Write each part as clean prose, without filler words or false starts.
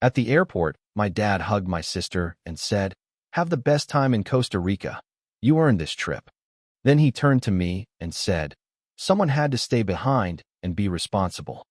At the airport, my dad hugged my sister and said, "Have the best time in Costa Rica. You earned this trip." Then he turned to me and said, "Someone had to stay behind and be responsible."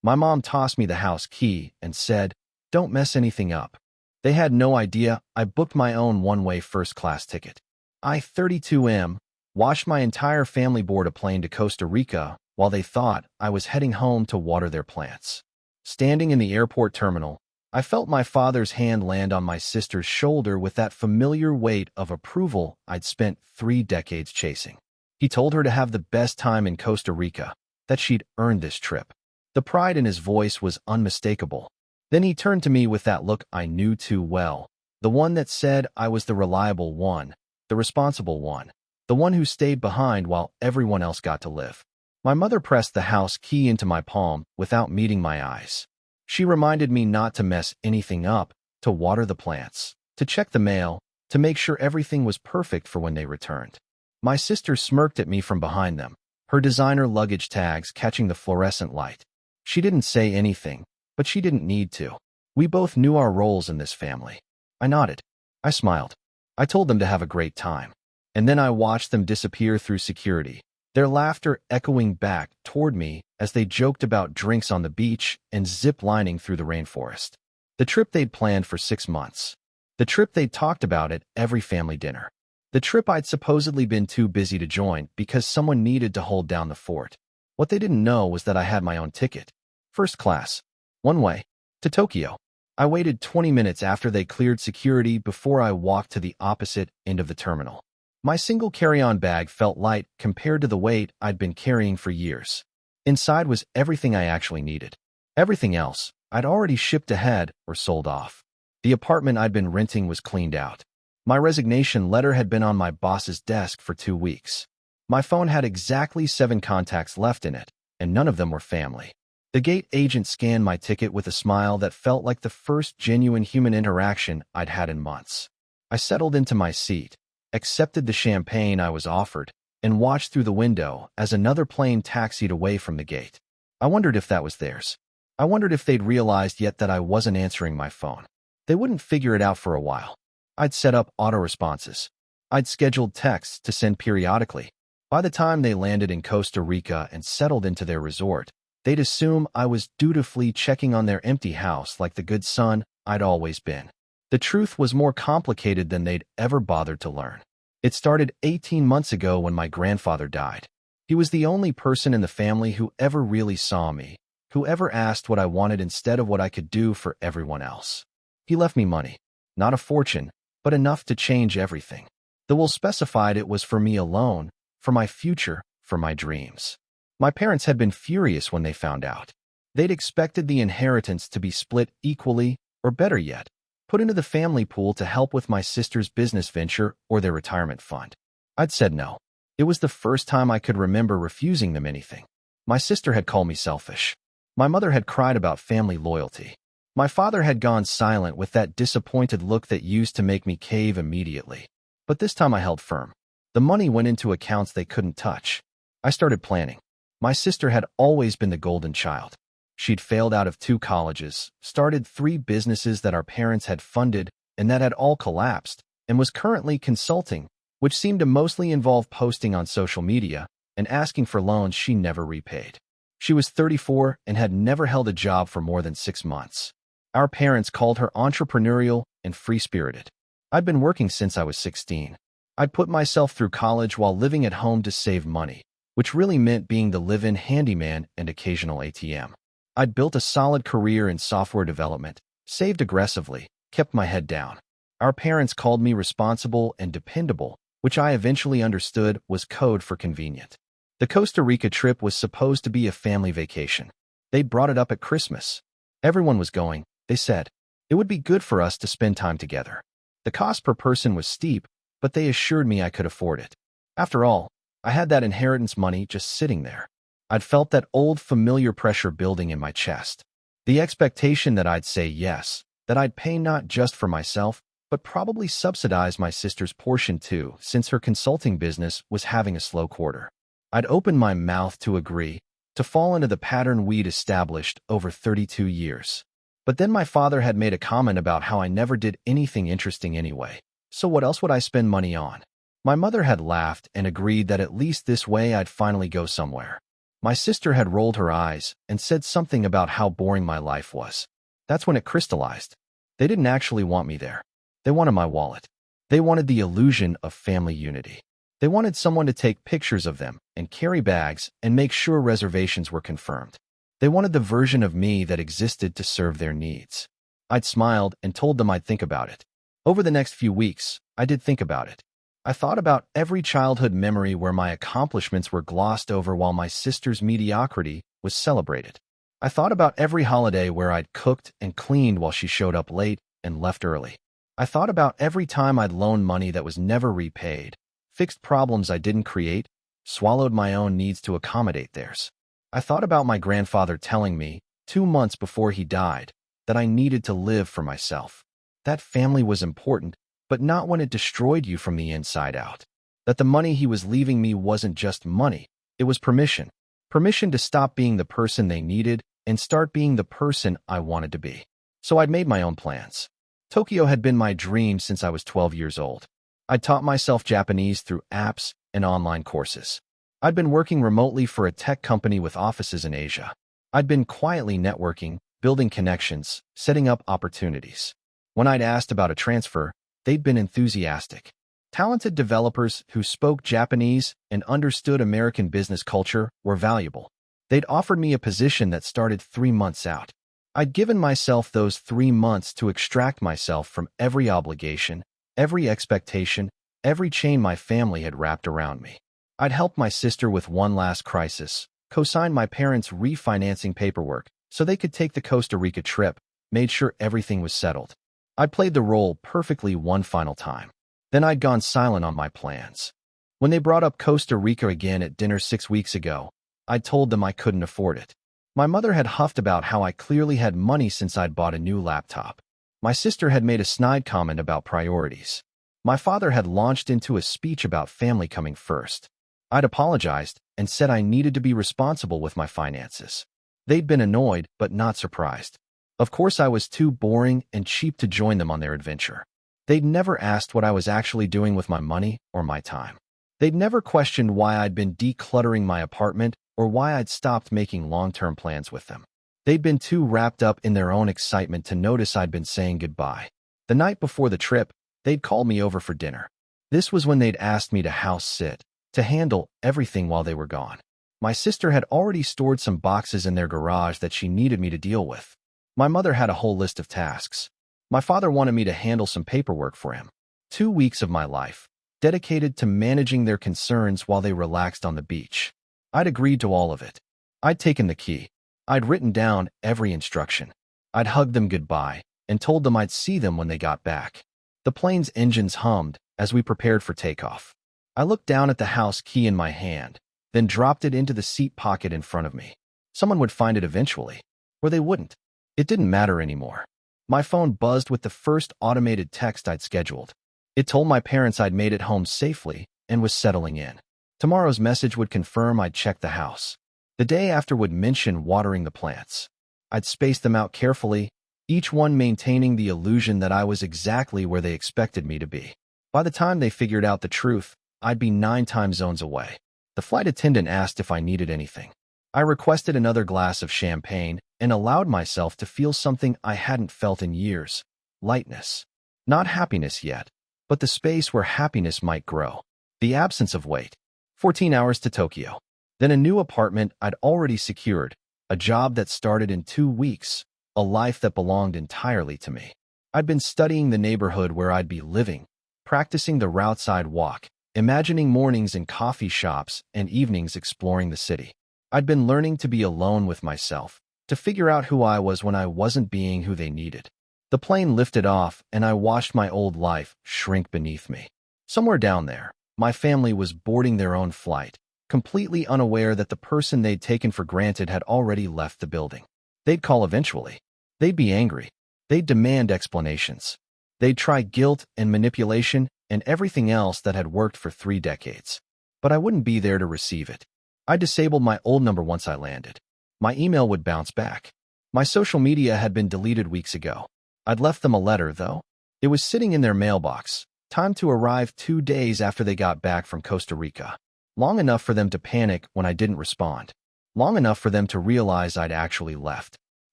My mom tossed me the house key and said, "Don't mess anything up." They had no idea I booked my own one-way first-class ticket. I, 32M, watched my entire family board a plane to Costa Rica while they thought I was heading home to water their plants. Standing in the airport terminal, I felt my father's hand land on my sister's shoulder with that familiar weight of approval I'd spent 3 decades chasing. He told her to have the best time in Costa Rica, that she'd earned this trip. The pride in his voice was unmistakable. Then he turned to me with that look I knew too well, the one that said I was the reliable one, the responsible one, the one who stayed behind while everyone else got to live. My mother pressed the house key into my palm without meeting my eyes. She reminded me not to mess anything up, to water the plants, to check the mail, to make sure everything was perfect for when they returned. My sister smirked at me from behind them, her designer luggage tags catching the fluorescent light. She didn't say anything, but she didn't need to. We both knew our roles in this family. I nodded. I smiled. I told them to have a great time. And then I watched them disappear through security, their laughter echoing back toward me as they joked about drinks on the beach and zip-lining through the rainforest. The trip they'd planned for 6 months. The trip they'd talked about at every family dinner. The trip I'd supposedly been too busy to join because someone needed to hold down the fort. What they didn't know was that I had my own ticket. First class. One way. To Tokyo. I waited 20 minutes after they cleared security before I walked to the opposite end of the terminal. My single carry-on bag felt light compared to the weight I'd been carrying for years. Inside was everything I actually needed. Everything else I'd already shipped ahead or sold off. The apartment I'd been renting was cleaned out. My resignation letter had been on my boss's desk for 2 weeks. My phone had exactly 7 contacts left in it, and none of them were family. The gate agent scanned my ticket with a smile that felt like the first genuine human interaction I'd had in months. I settled into my seat, accepted the champagne I was offered, and watched through the window as another plane taxied away from the gate. I wondered if that was theirs. I wondered if they'd realized yet that I wasn't answering my phone. They wouldn't figure it out for a while. I'd set up auto-responses. I'd scheduled texts to send periodically. By the time they landed in Costa Rica and settled into their resort, they'd assume I was dutifully checking on their empty house like the good son I'd always been. The truth was more complicated than they'd ever bothered to learn. It started 18 months ago when my grandfather died. He was the only person in the family who ever really saw me, who ever asked what I wanted instead of what I could do for everyone else. He left me money, not a fortune, but enough to change everything. The will specified it was for me alone, for my future, for my dreams. My parents had been furious when they found out. They'd expected the inheritance to be split equally, or better yet, put into the family pool to help with my sister's business venture or their retirement fund. I'd said no. It was the first time I could remember refusing them anything. My sister had called me selfish. My mother had cried about family loyalty. My father had gone silent with that disappointed look that used to make me cave immediately. But this time I held firm. The money went into accounts they couldn't touch. I started planning. My sister had always been the golden child. She'd failed out of 2 colleges, started 3 businesses that our parents had funded and that had all collapsed, and was currently consulting, which seemed to mostly involve posting on social media and asking for loans she never repaid. She was 34 and had never held a job for more than 6 months. Our parents called her entrepreneurial and free-spirited. I'd been working since I was 16. I'd put myself through college while living at home to save money, which really meant being the live-in handyman and occasional ATM. I'd built a solid career in software development, saved aggressively, kept my head down. Our parents called me responsible and dependable, which I eventually understood was code for convenient. The Costa Rica trip was supposed to be a family vacation. They'd brought it up at Christmas. Everyone was going, they said. It would be good for us to spend time together. The cost per person was steep, but they assured me I could afford it. After all, I had that inheritance money just sitting there. I'd felt that old familiar pressure building in my chest. The expectation that I'd say yes, that I'd pay not just for myself, but probably subsidize my sister's portion too, since her consulting business was having a slow quarter. I'd opened my mouth to agree, to fall into the pattern we'd established over 32 years. But then my father had made a comment about how I never did anything interesting anyway. So what else would I spend money on? My mother had laughed and agreed that at least this way I'd finally go somewhere. My sister had rolled her eyes and said something about how boring my life was. That's when it crystallized. They didn't actually want me there. They wanted my wallet. They wanted the illusion of family unity. They wanted someone to take pictures of them and carry bags and make sure reservations were confirmed. They wanted the version of me that existed to serve their needs. I'd smiled and told them I'd think about it. Over the next few weeks, I did think about it. I thought about every childhood memory where my accomplishments were glossed over while my sister's mediocrity was celebrated. I thought about every holiday where I'd cooked and cleaned while she showed up late and left early. I thought about every time I'd loaned money that was never repaid, fixed problems I didn't create, swallowed my own needs to accommodate theirs. I thought about my grandfather telling me, 2 months before he died, that I needed to live for myself. That family was important, but not when it destroyed you from the inside out. That the money he was leaving me wasn't just money, it was permission. Permission to stop being the person they needed and start being the person I wanted to be. So I'd made my own plans. Tokyo had been my dream since I was 12 years old. I'd taught myself Japanese through apps and online courses. I'd been working remotely for a tech company with offices in Asia. I'd been quietly networking, building connections, setting up opportunities. When I'd asked about a transfer, they'd been enthusiastic. Talented developers who spoke Japanese and understood American business culture were valuable. They'd offered me a position that started 3 months out. I'd given myself those 3 months to extract myself from every obligation, every expectation, every chain my family had wrapped around me. I'd helped my sister with one last crisis, co-signed my parents' refinancing paperwork so they could take the Costa Rica trip, made sure everything was settled. I'd played the role perfectly one final time. Then I'd gone silent on my plans. When they brought up Costa Rica again at dinner 6 weeks ago, I told them I couldn't afford it. My mother had huffed about how I clearly had money since I'd bought a new laptop. My sister had made a snide comment about priorities. My father had launched into a speech about family coming first. I'd apologized and said I needed to be responsible with my finances. They'd been annoyed, but not surprised. Of course, I was too boring and cheap to join them on their adventure. They'd never asked what I was actually doing with my money or my time. They'd never questioned why I'd been decluttering my apartment or why I'd stopped making long-term plans with them. They'd been too wrapped up in their own excitement to notice I'd been saying goodbye. The night before the trip, they'd called me over for dinner. This was when they'd asked me to house sit, to handle everything while they were gone. My sister had already stored some boxes in their garage that she needed me to deal with. My mother had a whole list of tasks. My father wanted me to handle some paperwork for him. 2 weeks of my life, dedicated to managing their concerns while they relaxed on the beach. I'd agreed to all of it. I'd taken the key. I'd written down every instruction. I'd hugged them goodbye and told them I'd see them when they got back. The plane's engines hummed as we prepared for takeoff. I looked down at the house key in my hand, then dropped it into the seat pocket in front of me. Someone would find it eventually, or they wouldn't. It didn't matter anymore. My phone buzzed with the first automated text I'd scheduled. It told my parents I'd made it home safely and was settling in. Tomorrow's message would confirm I'd checked the house. The day after would mention watering the plants. I'd spaced them out carefully, each one maintaining the illusion that I was exactly where they expected me to be. By the time they figured out the truth, I'd be 9 time zones away. The flight attendant asked if I needed anything. I requested another glass of champagne and allowed myself to feel something I hadn't felt in years. Lightness. Not happiness yet, but the space where happiness might grow. The absence of weight. 14 hours to Tokyo. Then a new apartment I'd already secured, a job that started in 2 weeks, a life that belonged entirely to me. I'd been studying the neighborhood where I'd be living, practicing the route I'd walk, imagining mornings in coffee shops and evenings exploring the city. I'd been learning to be alone with myself, to figure out who I was when I wasn't being who they needed. The plane lifted off, and I watched my old life shrink beneath me. Somewhere down there, my family was boarding their own flight, completely unaware that the person they'd taken for granted had already left the building. They'd call eventually. They'd be angry. They'd demand explanations. They'd try guilt and manipulation and everything else that had worked for 3 decades. But I wouldn't be there to receive it. I disabled my old number once I landed. My email would bounce back. My social media had been deleted weeks ago. I'd left them a letter, though. It was sitting in their mailbox, timed to arrive 2 days after they got back from Costa Rica. Long enough for them to panic when I didn't respond. Long enough for them to realize I'd actually left.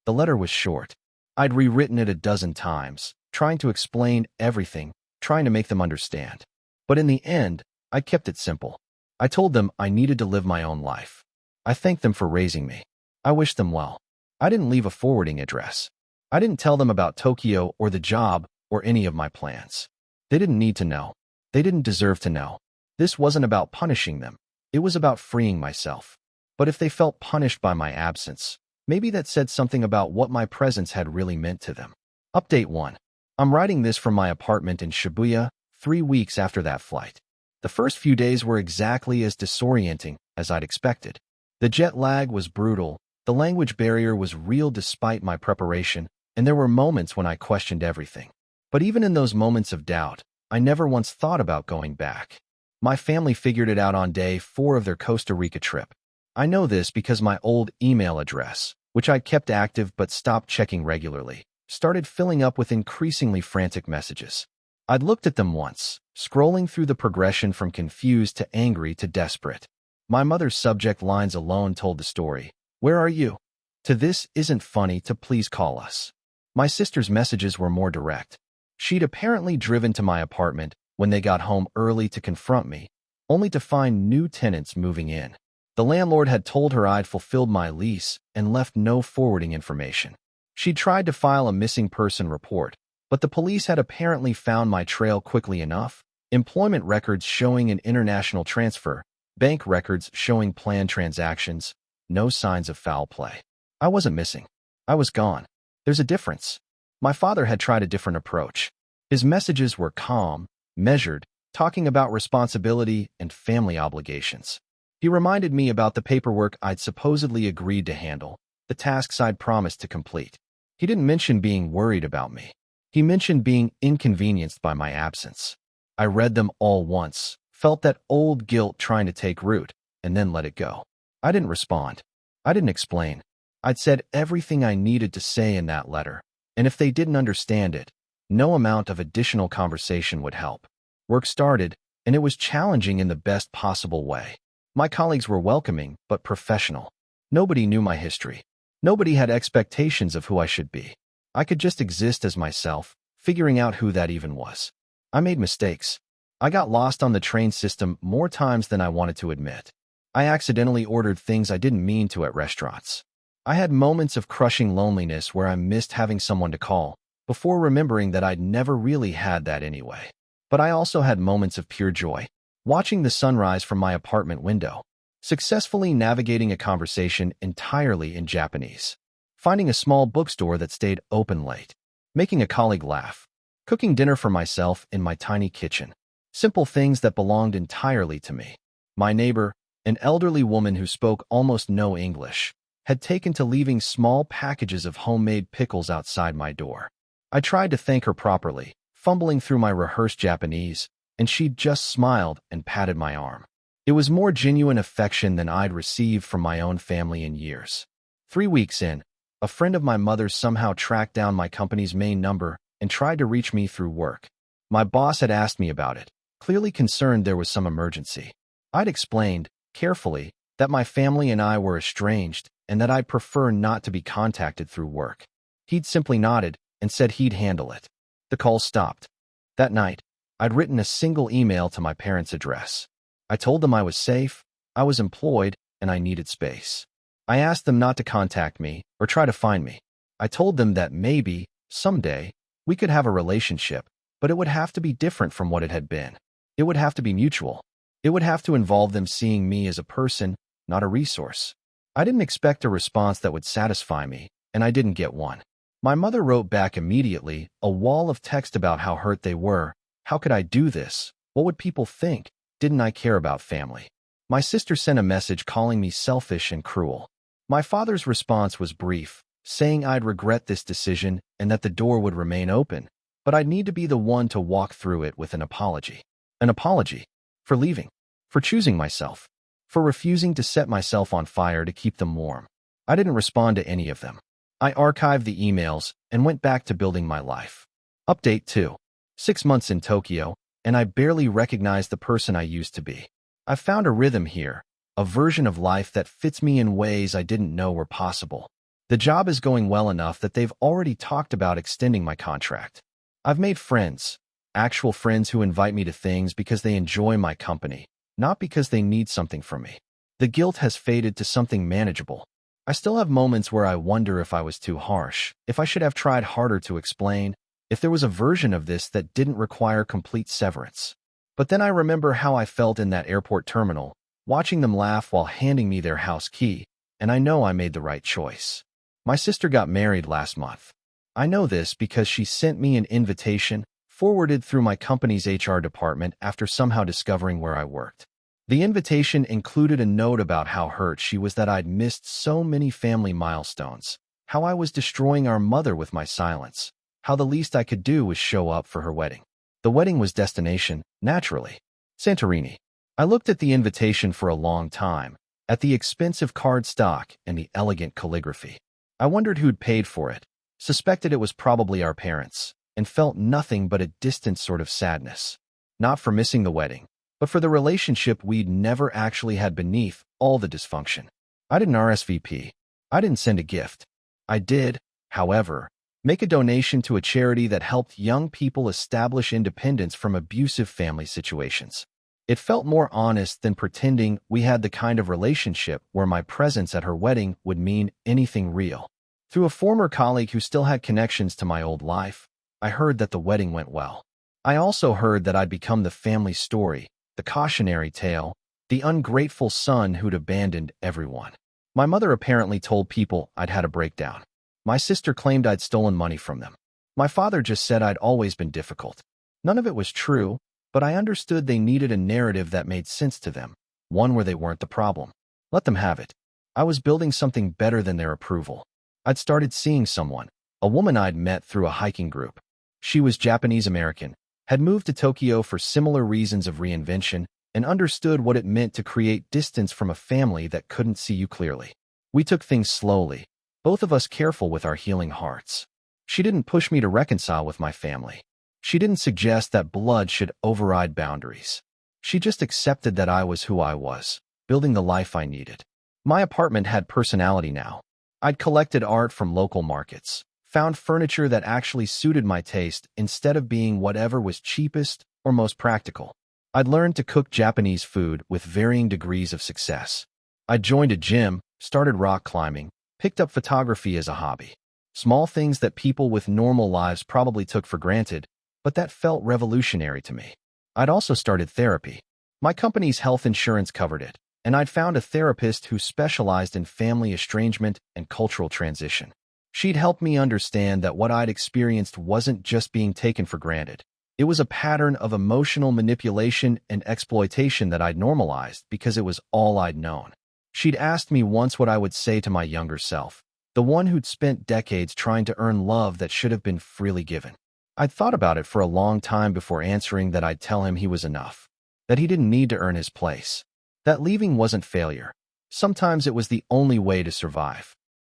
The letter was short. I'd rewritten it a dozen times, trying to explain everything, trying to make them understand. But in the end, I kept it simple. I told them I needed to live my own life. I thanked them for raising me. I wished them well. I didn't leave a forwarding address. I didn't tell them about Tokyo or the job or any of my plans. They didn't need to know. They didn't deserve to know. This wasn't about punishing them. It was about freeing myself. But if they felt punished by my absence, maybe that said something about what my presence had really meant to them. Update 1. I'm writing this from my apartment in Shibuya, 3 weeks after that flight. The first few days were exactly as disorienting as I'd expected. The jet lag was brutal, the language barrier was real despite my preparation, and there were moments when I questioned everything. But even in those moments of doubt, I never once thought about going back. My family figured it out on day 4 of their Costa Rica trip. I know this because my old email address, which I kept active but stopped checking regularly, started filling up with increasingly frantic messages. I'd looked at them once, scrolling through the progression from confused to angry to desperate. My mother's subject lines alone told the story. Where are you? To this isn't funny to please call us. My sister's messages were more direct. She'd apparently driven to my apartment when they got home early to confront me, only to find new tenants moving in. The landlord had told her I'd fulfilled my lease and left no forwarding information. She'd tried to file a missing person report, but the police had apparently found my trail quickly enough. Employment records showing an international transfer, bank records showing planned transactions, no signs of foul play. I wasn't missing. I was gone. There's a difference. My father had tried a different approach. His messages were calm, measured, talking about responsibility and family obligations. He reminded me about the paperwork I'd supposedly agreed to handle, the tasks I'd promised to complete. He didn't mention being worried about me. He mentioned being inconvenienced by my absence. I read them all once, felt that old guilt trying to take root, and then let it go. I didn't respond. I didn't explain. I'd said everything I needed to say in that letter, and if they didn't understand it, no amount of additional conversation would help. Work started, and it was challenging in the best possible way. My colleagues were welcoming, but professional. Nobody knew my history. Nobody had expectations of who I should be. I could just exist as myself, figuring out who that even was. I made mistakes. I got lost on the train system more times than I wanted to admit. I accidentally ordered things I didn't mean to at restaurants. I had moments of crushing loneliness where I missed having someone to call, before remembering that I'd never really had that anyway. But I also had moments of pure joy, watching the sunrise from my apartment window, successfully navigating a conversation entirely in Japanese, finding a small bookstore that stayed open late, making a colleague laugh, cooking dinner for myself in my tiny kitchen. Simple things that belonged entirely to me. My neighbor, an elderly woman who spoke almost no English, had taken to leaving small packages of homemade pickles outside my door. I tried to thank her properly, fumbling through my rehearsed Japanese, and she'd just smiled and patted my arm. It was more genuine affection than I'd received from my own family in years. 3 weeks in, a friend of my mother's somehow tracked down my company's main number and tried to reach me through work. My boss had asked me about it, clearly concerned there was some emergency. I'd explained, carefully, that my family and I were estranged and that I'd prefer not to be contacted through work. He'd simply nodded and said he'd handle it. The call stopped. That night, I'd written a single email to my parents' address. I told them I was safe, I was employed, and I needed space. I asked them not to contact me or try to find me. I told them that maybe, someday, we could have a relationship, but it would have to be different from what it had been. It would have to be mutual. It would have to involve them seeing me as a person, not a resource. I didn't expect a response that would satisfy me, and I didn't get one. My mother wrote back immediately, a wall of text about how hurt they were. How could I do this? What would people think? Didn't I care about family? My sister sent a message calling me selfish and cruel. My father's response was brief, saying I'd regret this decision and that the door would remain open, but I'd need to be the one to walk through it with an apology. An apology? For leaving? For choosing myself? For refusing to set myself on fire to keep them warm? I didn't respond to any of them. I archived the emails and went back to building my life. Update 2. 6 months in Tokyo, and I barely recognize the person I used to be. I found a rhythm here, a version of life that fits me in ways I didn't know were possible. The job is going well enough that they've already talked about extending my contract. I've made friends, actual friends who invite me to things because they enjoy my company, not because they need something from me. The guilt has faded to something manageable. I still have moments where I wonder if I was too harsh, if I should have tried harder to explain, if there was a version of this that didn't require complete severance. But then I remember how I felt in that airport terminal, watching them laugh while handing me their house key, and I know I made the right choice. My sister got married last month. I know this because she sent me an invitation, forwarded through my company's HR department after somehow discovering where I worked. The invitation included a note about how hurt she was that I'd missed so many family milestones, how I was destroying our mother with my silence, how the least I could do was show up for her wedding. The wedding was destination, naturally, Santorini. I looked at the invitation for a long time, at the expensive cardstock and the elegant calligraphy. I wondered who'd paid for it, suspected it was probably our parents, and felt nothing but a distant sort of sadness. Not for missing the wedding, but for the relationship we'd never actually had beneath all the dysfunction. I didn't RSVP. I didn't send a gift. I did, however, make a donation to a charity that helped young people establish independence from abusive family situations. It felt more honest than pretending we had the kind of relationship where my presence at her wedding would mean anything real. Through a former colleague who still had connections to my old life, I heard that the wedding went well. I also heard that I'd become the family story, the cautionary tale, the ungrateful son who'd abandoned everyone. My mother apparently told people I'd had a breakdown. My sister claimed I'd stolen money from them. My father just said I'd always been difficult. None of it was true, but I understood they needed a narrative that made sense to them, one where they weren't the problem. Let them have it. I was building something better than their approval. I'd started seeing someone, a woman I'd met through a hiking group. She was Japanese-American, had moved to Tokyo for similar reasons of reinvention, and understood what it meant to create distance from a family that couldn't see you clearly. We took things slowly, both of us careful with our healing hearts. She didn't push me to reconcile with my family. She didn't suggest that blood should override boundaries. She just accepted that I was who I was, building the life I needed. My apartment had personality now. I'd collected art from local markets, found furniture that actually suited my taste instead of being whatever was cheapest or most practical. I'd learned to cook Japanese food with varying degrees of success. I'd joined a gym, started rock climbing, picked up photography as a hobby. Small things that people with normal lives probably took for granted, but that felt revolutionary to me. I'd also started therapy. My company's health insurance covered it, and I'd found a therapist who specialized in family estrangement and cultural transition. She'd helped me understand that what I'd experienced wasn't just being taken for granted. It was a pattern of emotional manipulation and exploitation that I'd normalized because it was all I'd known. She'd asked me once what I would say to my younger self, the one who'd spent decades trying to earn love that should have been freely given. I'd thought about it for a long time before answering that I'd tell him he was enough, that he didn't need to earn his place, that leaving wasn't failure. Sometimes it was the only way to survive.